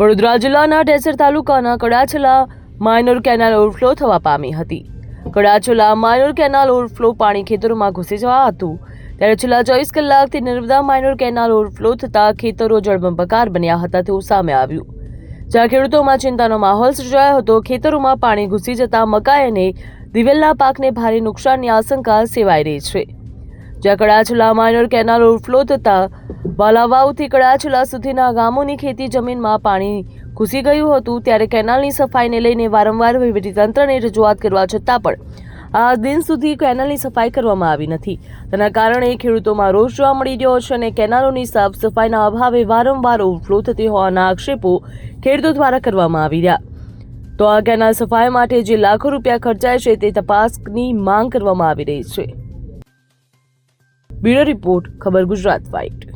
વડોદરા જિલ્લાના ઢેસર તાલુકાના કડાછલા minor canal overflow થવા પામી હતી। કડાછલા માઇનોર કેનાલ ઓવરફ્લો પાણી ખેતરોમાં ઘૂસી જવા હતું ત્યારે છેલ્લા 24 કલાકથી નર્મદા માઇનોર કેનાલ ઓવરફ્લો થતા ખેતરો જળબંબાકાર બન્યા હતા તેવું સામે આવ્યું, જ્યાં ખેડૂતોમાં ચિંતાનો માહોલ સર્જાયો હતો। ખેતરોમાં પાણી ઘૂસી જતા મકાઈ અને દિવેલના પાકને ભારે નુકસાનની આશંકા સેવાઈ રહી છે, જ્યાં કડાછલા માઇનોર કેનાલ ઓવરફ્લો થતા વાલાવાવથી કડાછલા સુધીના ગામોની ખેતી જમીનમાં પાણી ઘૂસી ગયું હતું ત્યારે કેનાલની સફાઈને લઈને વારંવાર વહીવટીતંત્રને રજૂઆત કરવા છતાં પણ આ દિન સુધી કેનાલની સફાઈ કરવામાં આવી નથી। તેના કારણે ખેડૂતોમાં રોષ જોવા મળી રહ્યો છે અને કેનાલોની સાફ સફાઈના અભાવે વારંવાર ઓવરફ્લો થતી હોવાના આક્ષેપો ખેડૂતો દ્વારા કરવામાં આવી રહ્યા। તો આ કેનાલ સફાઈ માટે જે લાખો રૂપિયા ખર્ચાય છે તે તપાસની માંગ કરવામાં આવી રહી છે। બ્યુરો રિપોર્ટ, ખબર ગુજરાત વાઇટ।